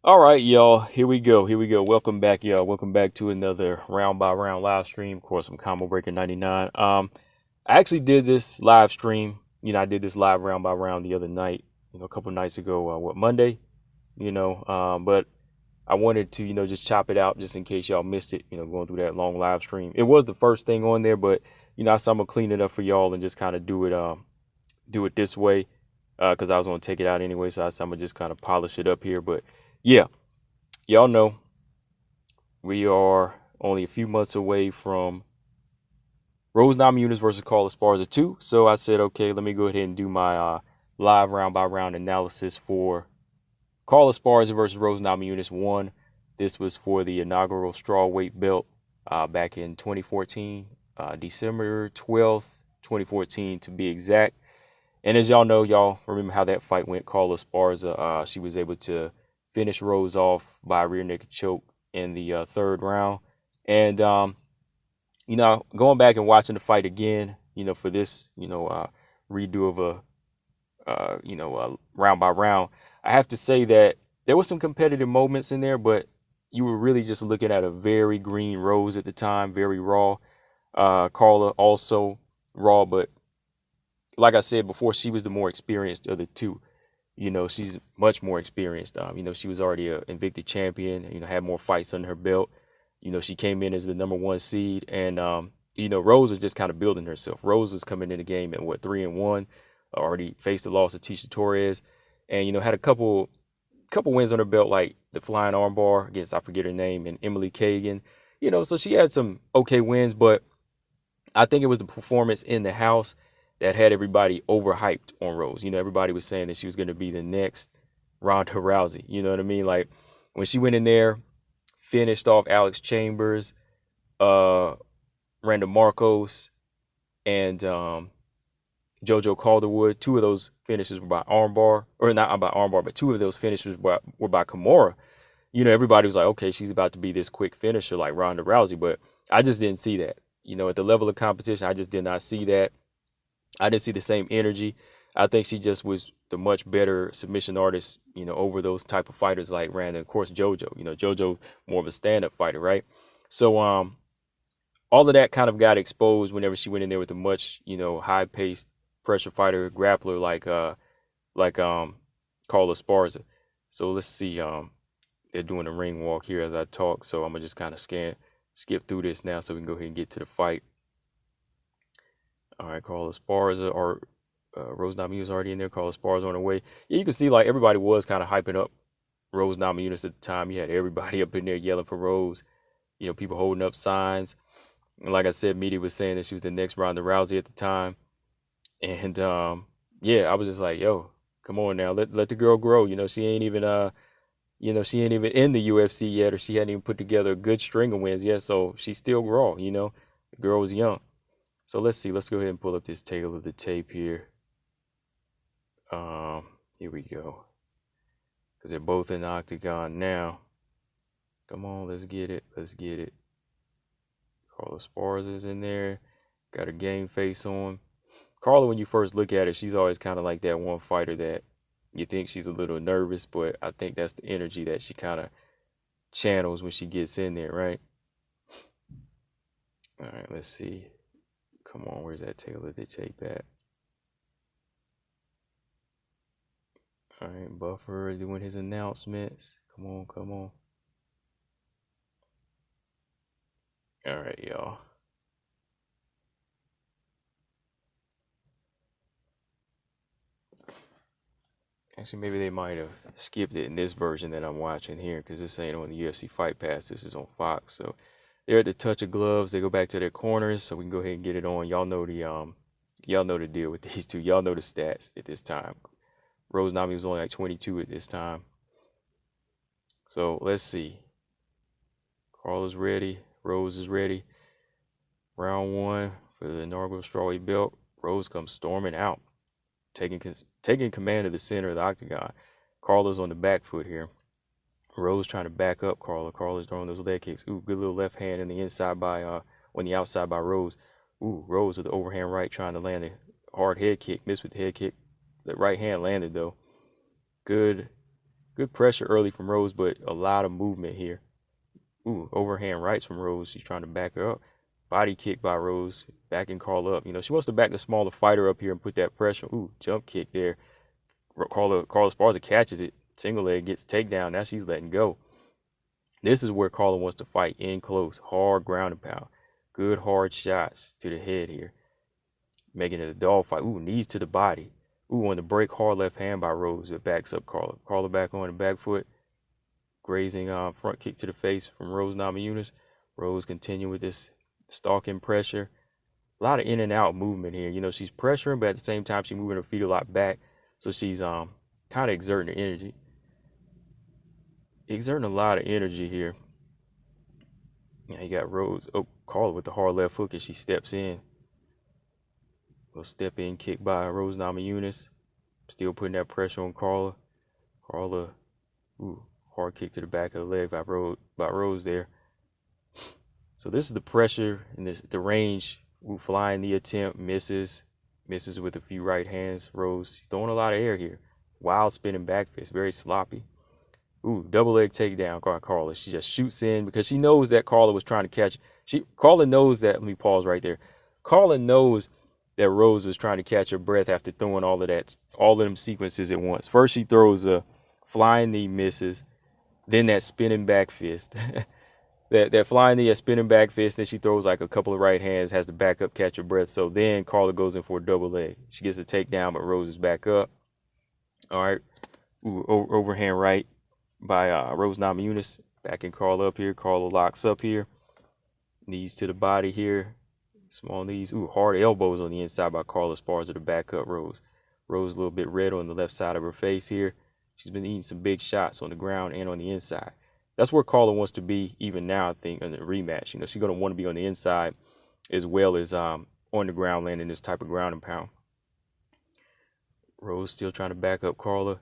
All right, y'all. Here we go. Here we go. Welcome back, y'all. Welcome back to another round by round live stream. Of course, I'm Combo Breaker 99. I actually did this live stream. I did this live round by round the other night. A couple nights ago. Monday? But I wanted to, just chop it out just in case y'all missed it. Going through that long live stream. It was the first thing on there, but so I'm gonna clean it up for y'all and just kind of do it this way, because I was gonna take it out anyway. So I'm gonna just kind of polish it up here, but. Yeah, y'all know we are only a few months away from Rose Namajunas versus Carla Esparza 2. So I said, okay, let me go ahead and do my live round by round analysis for Carla Esparza versus Rose Namajunas 1. This was for the inaugural strawweight belt back in 2014, December 12th, 2014 to be exact. And as y'all know, y'all remember how that fight went. Carla Esparza, she was able to finish Rose off by a rear naked choke in the third round. And, going back and watching the fight again, for this, redo of round by round, I have to say that there was some competitive moments in there, but you were really just looking at a very green Rose at the time, very raw. Carla also raw, but like I said before, she was the more experienced of the two. She's much more experienced. She was already an Invicta champion, had more fights under her belt. She came in as the number one seed, and Rose was just kind of building herself. Rose was coming in the game at 3-1, already faced the loss of Tisha Torres, and had a couple wins on her belt, like the flying armbar against, I forget her name, and Emily Kagan. So she had some okay wins, but I think it was the performance in the house that had everybody overhyped on Rose. Everybody was saying that she was going to be the next Ronda Rousey. You know what I mean? Like when she went in there, finished off Alex Chambers, Randa Marcos, and JoJo Calderwood. Two of those finishes were by armbar, or not by armbar, but two of those finishes were by Kimura. Everybody was like, okay, she's about to be this quick finisher like Ronda Rousey, but I just didn't see that. At the level of competition, I just did not see that. I didn't see the same energy. I think she just was the much better submission artist, over those type of fighters like Randa. Of course, JoJo. JoJo more of a stand-up fighter, right? So all of that kind of got exposed whenever she went in there with a much, high-paced pressure fighter grappler like Carla Esparza. So let's see. They're doing a ring walk here as I talk, so I'm gonna just kind of skip through this now so we can go ahead and get to the fight. All right, Carla Esparza or Rose Namajunas already in there. Carla Esparza on the way. Yeah, you can see like everybody was kind of hyping up Rose Namajunas at the time. You had everybody up in there yelling for Rose. People holding up signs. And like I said, media was saying that she was the next Ronda Rousey at the time. And yeah, I was just like, yo, come on now, let the girl grow. She ain't even she ain't even in the UFC yet, or she hadn't even put together a good string of wins yet. So she's still raw. The girl was young. So let's see. Let's go ahead and pull up this table of the tape here. Here we go. Because they're both in the octagon now. Come on, let's get it. Let's get it. Carla Esparza's in there. Got her game face on. Carla, when you first look at her, she's always kind of like that one fighter that you think she's a little nervous, but I think that's the energy that she kind of channels when she gets in there, right? All right, let's see. Come on, where's that tail of the tape at? All right, Buffer doing his announcements. Come on, come on. All right, y'all. Actually, maybe they might have skipped it in this version that I'm watching here, because this ain't on the UFC Fight Pass. This is on Fox. So they're at the touch of gloves. They go back to their corners, so we can go ahead and get it on. Y'all know the deal with these two. Y'all know the stats at this time. Rose Namajunas was only like 22 at this time. So let's see. Carla's ready. Rose is ready. Round one for the inaugural strawweight belt. Rose comes storming out, taking command of the center of the octagon. Carla's on the back foot here. Rose trying to back up Carla. Carla's throwing those leg kicks. Ooh, good little left hand on the inside on the outside by Rose. Ooh, Rose with the overhand right trying to land a hard head kick. Missed with the head kick. The right hand landed though. Good Good pressure early from Rose, but a lot of movement here. Ooh, overhand rights from Rose. She's trying to back her up. Body kick by Rose, backing Carla up. She wants to back the smaller fighter up here and put that pressure. Ooh, jump kick there. Carla Esparza catches it. Single leg gets takedown. Now she's letting go. This is where Carla wants to fight in close. Hard ground and pound. Good hard shots to the head here. Making it a dog fight. Ooh, knees to the body. Ooh, on the break, hard left hand by Rose. It backs up Carla. Carla back on the back foot. Grazing front kick to the face from Rose Namajunas. Rose continue with this stalking pressure. A lot of in and out movement here. She's pressuring, but at the same time, she's moving her feet a lot back. So she's kind of exerting her energy. Exerting a lot of energy here. Yeah, you got Rose. Oh, Carla with the hard left hook as she steps in. Little step in kick by Rose Namajunas. Still putting that pressure on Carla. Carla, ooh, hard kick to the back of the leg by Rose there. So this is the pressure and the range. Ooh, flying the attempt, misses with a few right hands. Rose throwing a lot of air here. Wild spinning back fist, very sloppy. Ooh, double leg takedown, Carla. She just shoots in because she knows that Carla was trying to catch. Carla knows that. Let me pause right there. Carla knows that Rose was trying to catch her breath after throwing all of them sequences at once. First, she throws a flying knee, misses. Then that spinning back fist. that flying knee, a spinning back fist. Then she throws like a couple of right hands, has to back up, catch her breath. So then Carla goes in for a double leg. She gets a takedown, but Rose is back up. All right. Ooh, overhand right by Rose Namajunas. Backing Carla up here. Carla locks up here. Knees to the body here. Small knees. Ooh, hard elbows on the inside by Carla Esparza to back up Rose. Rose a little bit red on the left side of her face here. She's been eating some big shots on the ground and on the inside. That's where Carla wants to be even now, I think, in the rematch. She's going to want to be on the inside as well as on the ground, landing this type of ground and pound. Rose still trying to back up Carla.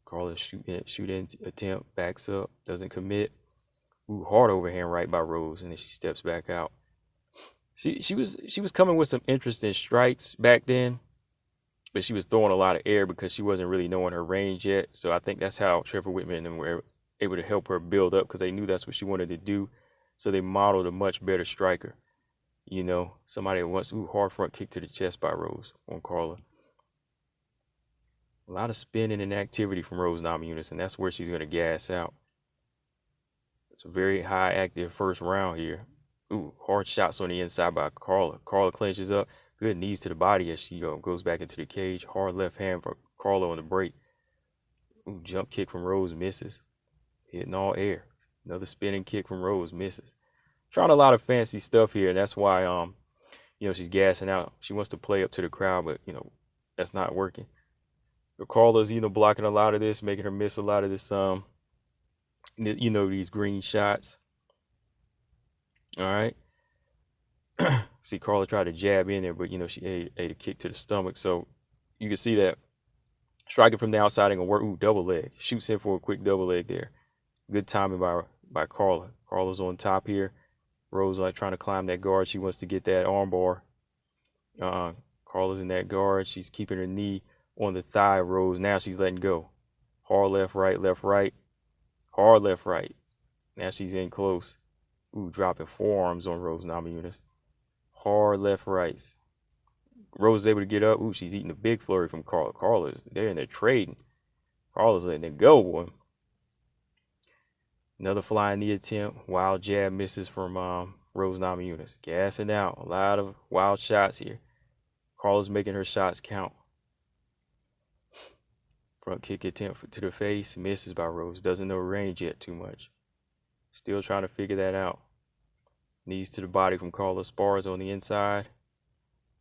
Carla shooting attempt, backs up, doesn't commit. Ooh, hard overhand right by Rose, and then she steps back out. She was coming with some interesting strikes back then, but she was throwing a lot of air because she wasn't really knowing her range yet. So I think that's how Trevor Whitman and them were able to help her build up because they knew that's what she wanted to do. So they modeled a much better striker. Somebody that wants hard front kick to the chest by Rose on Carla. A lot of spinning and activity from Rose Namajunas, and that's where she's going to gas out. It's a very high active first round here. Ooh, hard shots on the inside by Carla. Carla clinches up. Good knees to the body as she goes back into the cage. Hard left hand for Carla on the break. Ooh, jump kick from Rose, misses. Hitting all air. Another spinning kick from Rose, misses. Trying a lot of fancy stuff here, and that's why she's gassing out. She wants to play up to the crowd, but that's not working. Carla's blocking a lot of this, making her miss a lot of this these green shots. All right. See, Carla tried to jab in there, but she ate a kick to the stomach. So you can see that striking from the outside ain't gonna work. Ooh, double leg. Shoots in for a quick double leg there. Good timing by Carla. Carla's on top here. Rose trying to climb that guard. She wants to get that arm bar. Carla's in that guard. She's keeping her knee on the thigh of Rose. Now she's letting go. Hard left, right, left, right. Hard left, right. Now she's in close. Ooh, dropping forearms on Rose Namajunas. Hard left, right. Rose is able to get up. Ooh, she's eating a big flurry from Carla. Carla's there and they're trading. Carla's letting it go, boy. Another flying knee attempt. Wild jab misses from Rose Namajunas. Gassing out. A lot of wild shots here. Carla's making her shots count. Front kick attempt to the face. Misses by Rose. Doesn't know range yet too much. Still trying to figure that out. Knees to the body from Carla Esparza on the inside.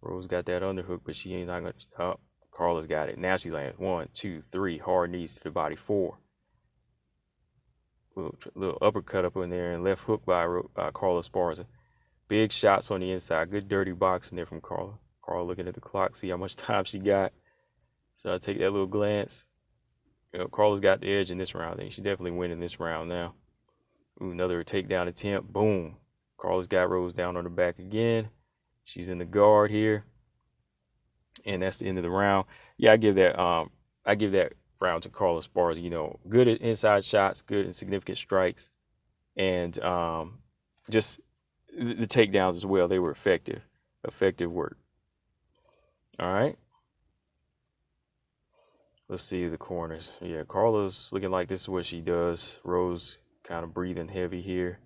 Rose got that underhook, but she ain't not gonna. Oh, Carla's got it. Now she's like 1, 2, 3. Hard knees to the body. 4. Little uppercut up in there and left hook by Carla Esparza. Big shots on the inside. Good dirty boxing there from Carla. Carla looking at the clock, see how much time she got. So I take that little glance. Carla's got the edge in this round. I think she's definitely winning this round now. Ooh, another takedown attempt. Boom. Carla's got Rose down on her back again. She's in the guard here. And that's the end of the round. Yeah, I give that round to Carla Esparza. Good at inside shots, good at significant strikes, and just the takedowns as well. They were effective work. All right. Let's see the corners. Yeah, Carla's looking like this is what she does. Rose kind of breathing heavy here.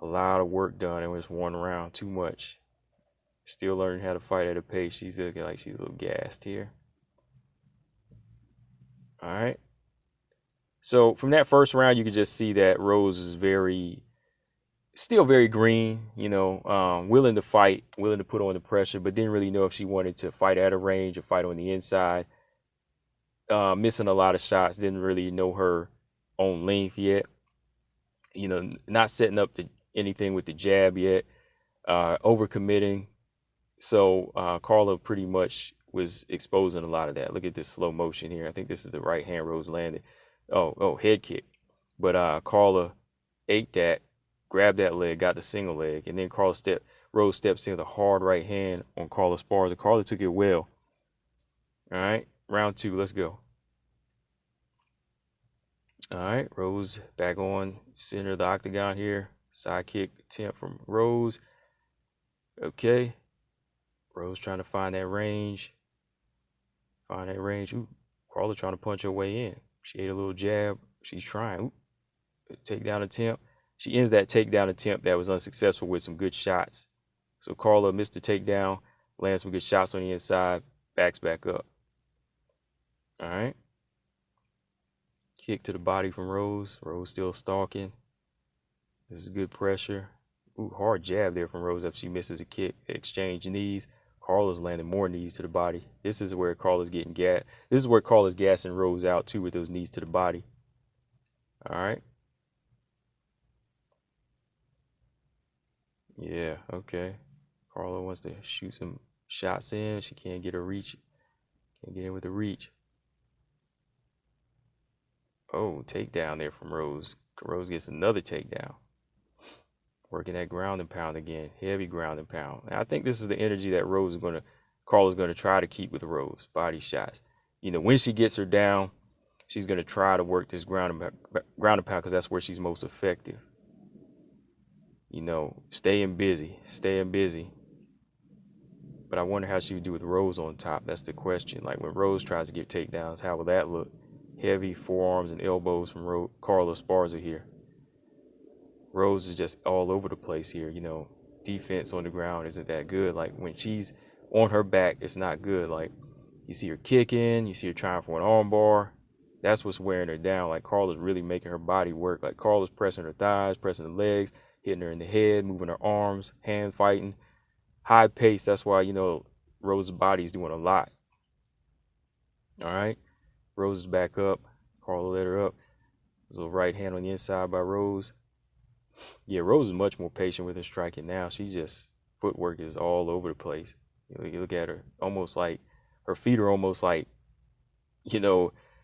A lot of work done in this one round. Too much. Still learning how to fight at a pace. She's looking like she's a little gassed here. All right. So from that first round, you can just see that Rose is still very green, willing to fight, willing to put on the pressure, but didn't really know if she wanted to fight at a range or fight on the inside. Missing a lot of shots, didn't really know her own length yet. Not setting up anything with the jab yet, overcommitting. So Carla pretty much was exposing a lot of that. Look at this slow motion here. I think this is the right hand Rose landed. Oh, head kick. But Carla ate that, grabbed that leg, got the single leg, and then Rose steps in with a hard right hand on Carla Esparza. Carla took it well. All right, round 2, let's go. All right, Rose back on center of the octagon here. Side kick attempt from Rose. Okay. Rose trying to find that range. Ooh, Carla trying to punch her way in. She ate a little jab. She's trying. Ooh, takedown attempt. She ends that takedown attempt that was unsuccessful with some good shots. So Carla missed the takedown, lands some good shots on the inside, backs back up. All right. Kick to the body from Rose. Rose still stalking. This is good pressure. Ooh, hard jab there from Rose after she misses a kick. Exchange knees. Carla's landing more knees to the body. This is where Carla's getting gas. This is where Carla's gassing Rose out too with those knees to the body. All right. Yeah, okay. Carla wants to shoot some shots in. She can't get her reach. Can't get in with the reach. Oh, takedown there from Rose. Rose gets another takedown. Working that ground and pound again. Heavy ground and pound. And I think this is the energy that Carla's going to try to keep with Rose. Body shots. When she gets her down, she's going to try to work this ground and pound because that's where she's most effective. Staying busy. But I wonder how she would do with Rose on top. That's the question. Like when Rose tries to get takedowns, how will that look? Heavy forearms and elbows from Carla Esparza here. Rose is just all over the place here. Defense on the ground isn't that good. Like when she's on her back, it's not good. Like you see her kicking, you see her trying for an armbar. That's what's wearing her down. Like Carla's really making her body work. Like Carla's pressing her thighs, pressing the legs, hitting her in the head, moving her arms, hand fighting. High pace. That's why, Rose's body is doing a lot. All right. Rose is back up. Carla let her up. There's a right hand on the inside by Rose. Yeah, Rose is much more patient with her striking now. Footwork is all over the place. You look at her, almost like her feet are almost like,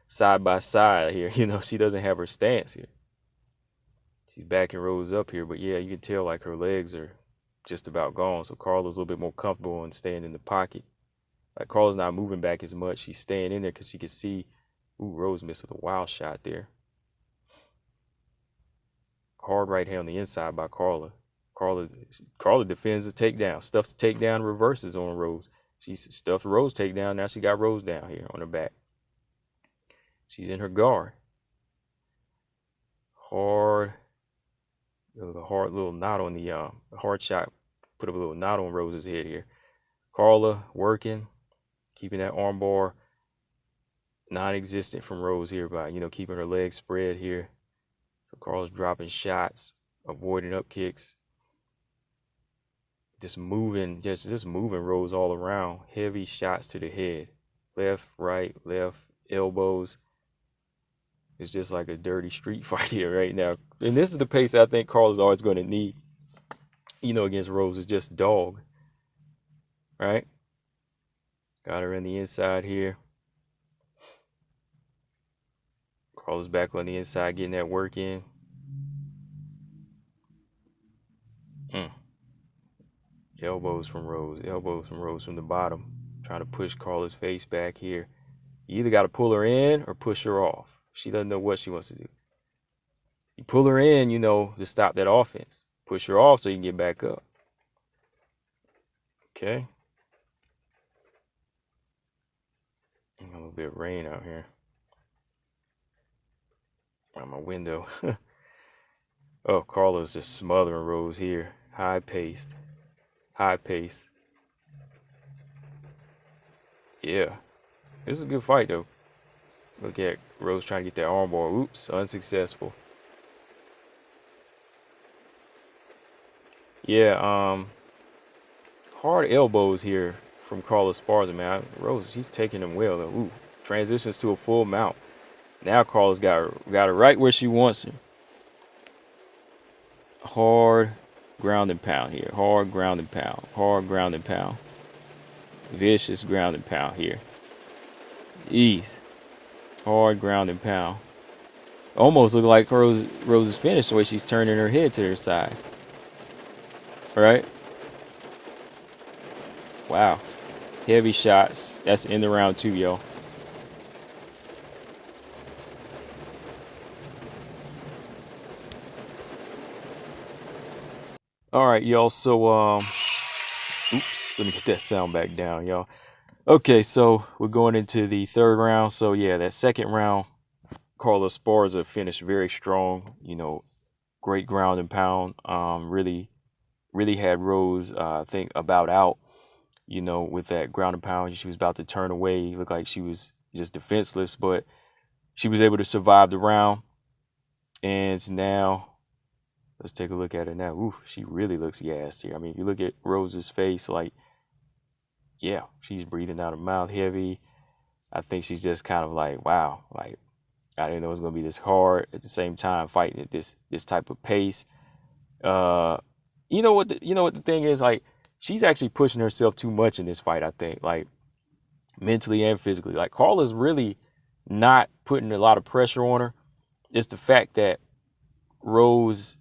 side by side here. She doesn't have her stance here. She's backing Rose up here, but yeah, you can tell like her legs are just about gone. So Carla's a little bit more comfortable in staying in the pocket. Like Carla's not moving back as much. She's staying in there because she can see, ooh, Rose missed with a wild shot there. Hard right hand on the inside by Carla. Carla defends the takedown, stuffs the takedown, reverses on Rose. She stuffed Rose takedown. Now she got Rose down here on her back. She's in her guard. Hard little knot on the hard shot. Put up a little knot on Rose's head here. Carla working, keeping that armbar non-existent from Rose here by keeping her legs spread here. So Carla's dropping shots, avoiding up kicks. Just moving Rose all around. Heavy shots to the head. Left, right, left, elbows. It's just like a dirty street fight here right now. And this is the pace I think Carla's always going to need, against Rose. Is just dog. Right? Got her in the inside here. Carla's back on the inside, getting that work in. Elbows from Rose from the bottom. Trying to push Carla's face back here. You either got to pull her in or push her off. She doesn't know what she wants to do. You pull her in, you know, to stop that offense. Push her off so you can get back up. Okay. A little bit of rain out here. Out my window. Oh, Carla's just smothering Rose here. High paced. High pace. Yeah. This is a good fight, though. Look at Rose trying to get that armbar. Oops, unsuccessful. Yeah, hard elbows here from Carla Esparza, man. Rose, she's taking them well, though. Ooh, transitions to a full mount. Now Carla's got her right where she wants her. Hard ground and pound here. Hard ground and pound. Hard ground and pound. Vicious ground and pound here. Ease. Hard ground and pound. Almost look like Rose's finish the way she's turning her head to her side. Right? Wow. Heavy shots. That's in the round 2, yo. All right, y'all. So, oops, let me get that sound back down, y'all. Okay, so we're going into the third round. So, yeah, that second round, Carla Esparza finished very strong. You know, great ground and pound. Really had Rose, I think, about out. You know, with that ground and pound, she was about to turn away. Looked like she was just defenseless, but she was able to survive the round. And now, let's take a look at it now. Ooh, she really looks gassed here. I mean, if you look at Rose's face, like, yeah, she's breathing out her mouth heavy. I think she's just kind of like, wow, like, I didn't know it was gonna be this hard. At the same time, fighting at this type of pace. You know what the thing is, like, she's actually pushing herself too much in this fight, I think, like, mentally and physically. Like, Carla's really not putting a lot of pressure on her. It's the fact that Rose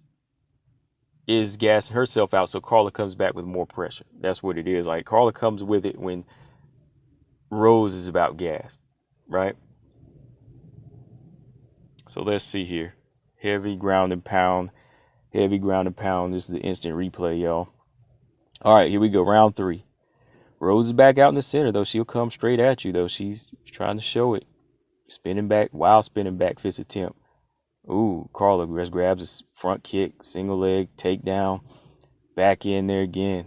is gassing herself out, so Carla comes back with more pressure. That's what it is. Like, Carla comes with it when Rose is about gas, right? So let's see here. Heavy ground and pound. Heavy ground and pound. This is the instant replay, y'all. All right, here we go. Round 3. Rose is back out in the center, though. She'll come straight at you, though. She's trying to show it. Spinning back, wild spinning back fist attempt. Ooh, Carla just grabs a front kick, single leg, takedown. Back in there again.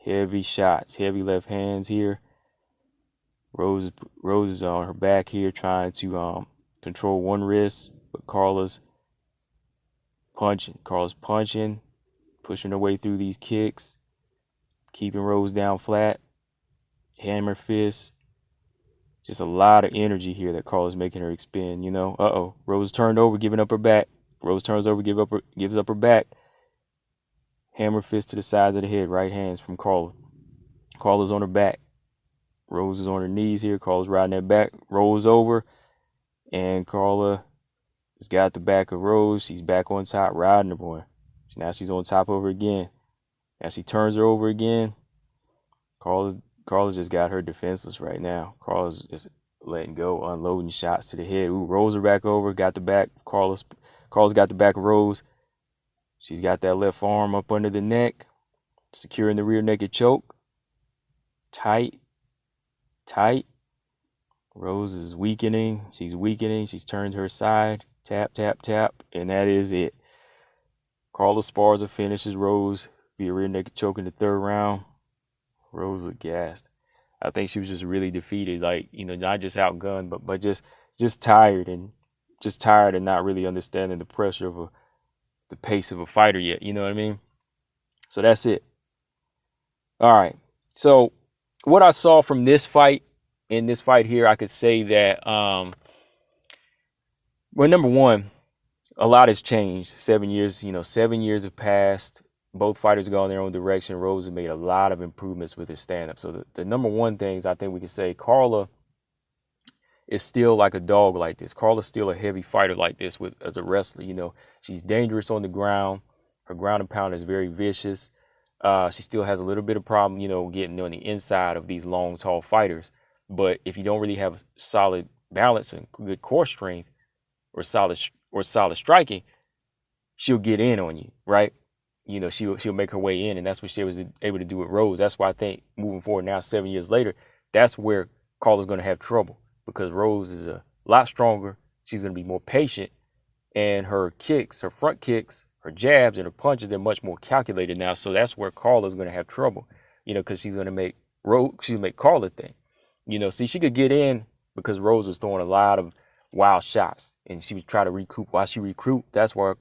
Heavy shots, heavy left hands here. Rose is on her back here trying to control one wrist, but Carla's punching. Carla's punching, pushing her way through these kicks, keeping Rose down flat. Hammer fist. Just a lot of energy here that Carla's making her expend, you know. Uh-oh. Rose turned over, giving up her back. Rose turns over, gives up her back. Hammer fist to the sides of the head, right hands from Carla. Carla's on her back. Rose is on her knees here. Carla's riding that back. Rolls over. And Carla has got the back of Rose. She's back on top, riding her, boy. Now she's on top of her again. Now she turns her over again. Carla's just got her defenseless right now. Carla's just letting go, unloading shots to the head. Ooh, rolls her back over, got the back. Carla's got the back of Rose. She's got that left arm up under the neck, securing the rear naked choke. Tight. Rose is weakening. She's weakening. She's turned her side. Tap, tap, tap. And that is it. Carla Esparza finishes Rose via rear naked choke in the third round. Rose looked gassed. I think she was just really defeated. Like, you know, not just outgunned, but just tired and not really understanding the pressure of the pace of a fighter yet. You know what I mean? So that's it. All right. So what I saw from this fight, in this fight here, I could say that, well, number one, a lot has changed. 7 years, 7 years have passed. Both fighters go in their own direction. Rose has made a lot of improvements with his stand-up. So the number one things I think we can say, Carla is still like a dog like this. Carla's still a heavy fighter like this as a wrestler. You know, she's dangerous on the ground. Her ground and pound is very vicious. She still has a little bit of problem, getting on the inside of these long, tall fighters. But if you don't really have a solid balance and good core strength or solid striking, she'll get in on you, right? You know, she'll make her way in, and that's what she was able to do with Rose. That's why I think moving forward now, 7 years later, that's where Carla's going to have trouble because Rose is a lot stronger. She's going to be more patient, and her kicks, her front kicks, her jabs, and her punches, they're much more calculated now. So that's where Carla's going to have trouble, you know, because she's going to make Carla think. You know, see, she could get in because Rose was throwing a lot of wild shots, and she would try to recoup. While she recruit, that's where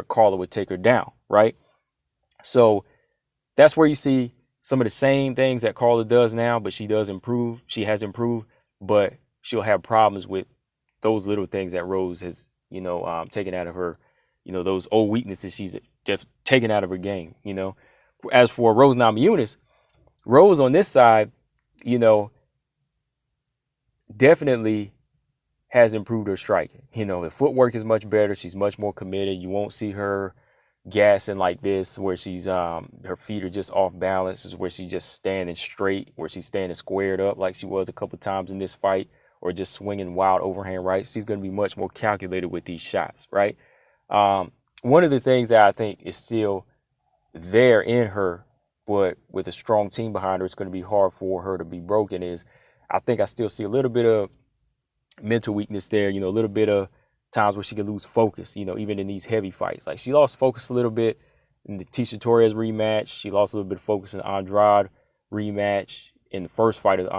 Carla would take her down, right? So that's where you see some of the same things that Carla does now, but she does improve. She has improved, but she'll have problems with those little things that Rose has, you know, taken out of her, you know, those old weaknesses she's taken out of her game, you know. As for Rose Namajunas, Rose on this side, you know, definitely has improved her striking. You know, the footwork is much better. She's much more committed. You won't see her gassing like this where she's her feet are just off balance, is where she's just standing straight, where she's standing squared up like she was a couple times in this fight, or just swinging wild overhand right. She's going to be much more calculated with these shots, right? One of the things that I think is still there in her, but with a strong team behind her, it's going to be hard for her to be broken, is I think I still see a little bit of mental weakness there, you know, a little bit of times where she could lose focus, you know, even in these heavy fights. Like she lost focus a little bit in the Tisha Torres rematch. She lost a little bit of focus in the Andrade rematch in the first fight with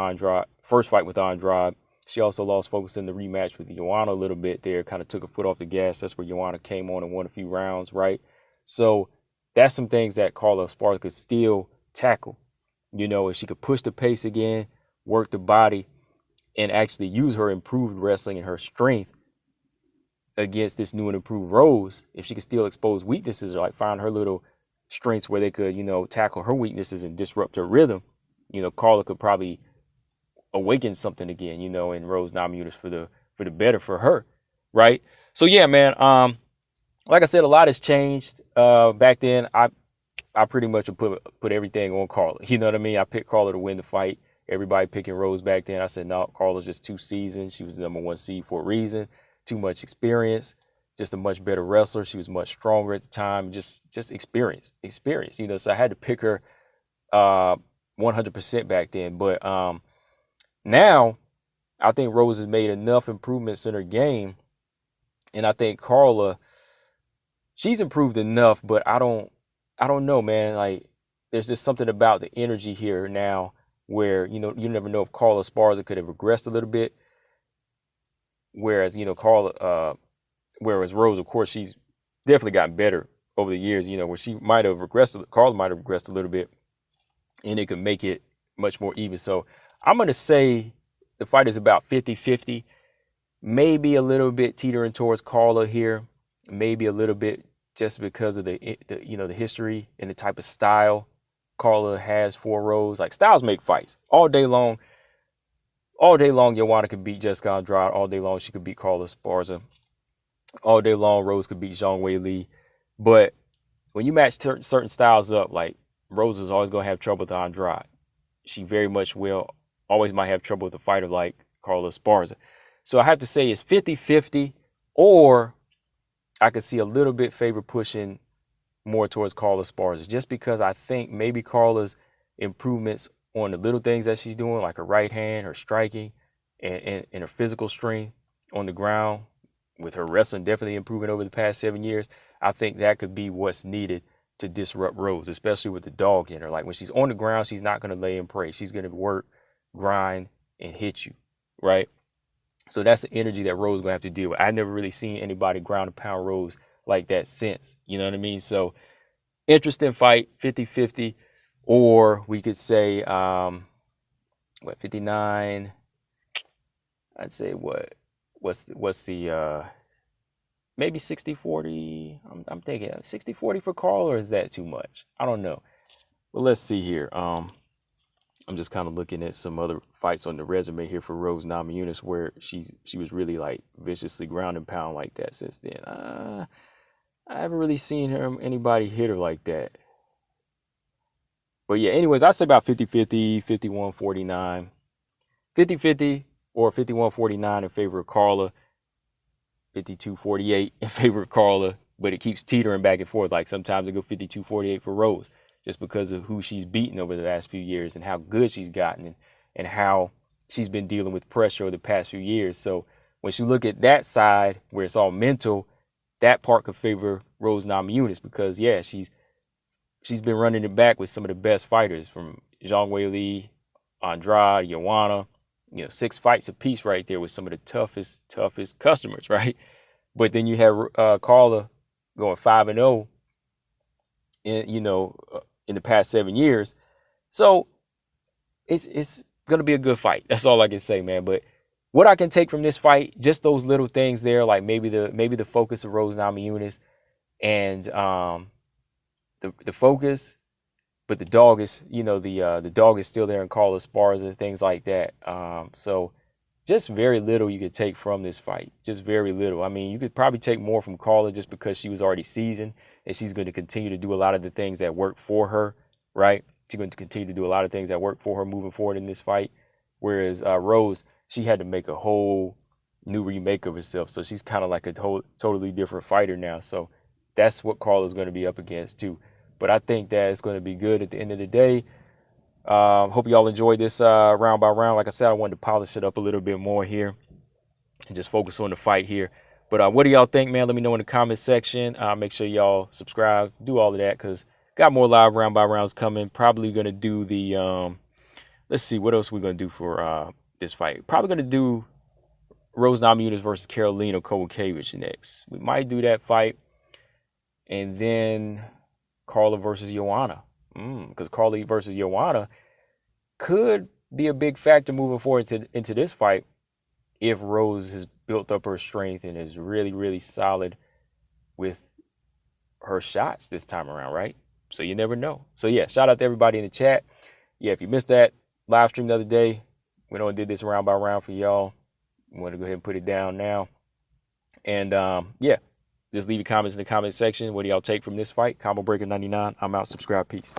Andrade. She also lost focus in the rematch with Joanna a little bit there, kind of took a foot off the gas. That's where Joanna came on and won a few rounds, right? So that's some things that Carla Esparza could still tackle. You know, if she could push the pace again, work the body, and actually use her improved wrestling and her strength against this new and improved Rose, if she could still expose weaknesses or like find her little strengths where they could, you know, tackle her weaknesses and disrupt her rhythm, you know, Carla could probably awaken something again, you know, in Rose Namajunas for the better for her, right? So yeah, man. Like I said, a lot has changed. Back then, I pretty much would put everything on Carla. You know what I mean? I picked Carla to win the fight. Everybody picking Rose back then. I said, no, Carla's just too seasoned. She was the #1 seed for a reason. Too much experience. Just a much better wrestler. She was much stronger at the time. Just experience. You know, so I had to pick her 100% back then. But now I think Rose has made enough improvements in her game, and I think Carla, she's improved enough. But I don't know, man. Like, there's just something about the energy here now where, you know, you never know if Carla Esparza could have regressed a little bit. Whereas, you know, whereas Rose, of course, she's definitely gotten better over the years, you know, where she might have regressed, Carla might have regressed a little bit, and it could make it much more even. So I'm going to say the fight is about 50-50, maybe a little bit teetering towards Carla here, maybe a little bit just because of the you know, the history and the type of style Carla has for Rose. Like, styles make fights all day long. All day long, Joanna could beat Jessica Andrade. All day long, she could beat Carla Esparza. All day long, Rose could beat Zhang Weili. But when you match certain styles up, like, Rose is always going to have trouble with Andrade. She very much will. Always might have trouble with a fighter like Carla Esparza. So I have to say it's 50-50, or I could see a little bit favor pushing more towards Carla Esparza, just because I think maybe Carla's improvements on the little things that she's doing, like her right hand, her striking, and her physical strength on the ground, with her wrestling definitely improving over the past 7 years, I think that could be what's needed to disrupt Rose, especially with the dog in her. Like, when she's on the ground, she's not going to lay and pray. She's going to work, grind, and hit you, right? So that's the energy that Rose is going to have to deal with. I've never really seen anybody ground and pound Rose like that since. You know what I mean? So, interesting fight, 50-50. Or we could say, 59? I'd say what's the maybe 60-40? I'm thinking 60-40 for Carl, or is that too much? I don't know. Well, let's see here. I'm just kind of looking at some other fights on the resume here for Rose Namajunas where she was really like viciously ground and pound like that since then. I haven't really seen anybody hit her like that. But yeah, anyways, I say about 50-50, 51-49. 50-50, or 51-49 in favor of Carla, 52-48 in favor of Carla, but it keeps teetering back and forth. Like sometimes it go 52-48 for Rose, just because of who she's beaten over the last few years and how good she's gotten, and how she's been dealing with pressure over the past few years. So when you look at that side where it's all mental, that part could favor Rose Namajunas, because yeah, she's been running it back with some of the best fighters, from Zhang Weili, Andrade, Wmma, 6 fights apiece right there with some of the toughest customers, right? But then you have Carla going 5-0 in the past 7 years. So it's gonna be a good fight. That's all I can say, man. But what I can take from this fight, just those little things there, like maybe the focus of Rose Namajunas, and the focus, but the dog is, the dog is still there in Carla Esparza, things like that. So just very little you could take from this fight. Just very little. I mean, you could probably take more from Carla just because she was already seasoned and she's going to continue to do a lot of the things that work for her, right? She's going to continue to do a lot of things that work for her moving forward in this fight. Whereas Rose, she had to make a whole new remake of herself. So she's kind of like a totally different fighter now. So that's what Carla's going to be up against too. But I think that it's going to be good at the end of the day. Hope y'all enjoyed this round by round. Like I said, I wanted to polish it up a little bit more here and just focus on the fight here. But what do y'all think, man? Let me know in the comment section. Make sure y'all subscribe, do all of that, because got more live round by rounds coming. Probably going to do the, let's see, what else we're going to do for this fight. Probably going to do Rose Namajunas versus Karolina Kowalkiewicz next. We might do that fight. And then Carla versus Wmma. Because Carla versus Wmma could be a big factor moving forward into this fight if Rose has built up her strength and is really, really solid with her shots this time around, right? So you never know. So yeah, shout out to everybody in the chat. Yeah, if you missed that live stream the other day, we only did this round by round for y'all. I'm going to go ahead and put it down now. And yeah, just leave your comments in the comment section. What do y'all take from this fight? Combo Breaker 99. I'm out. Subscribe. Peace.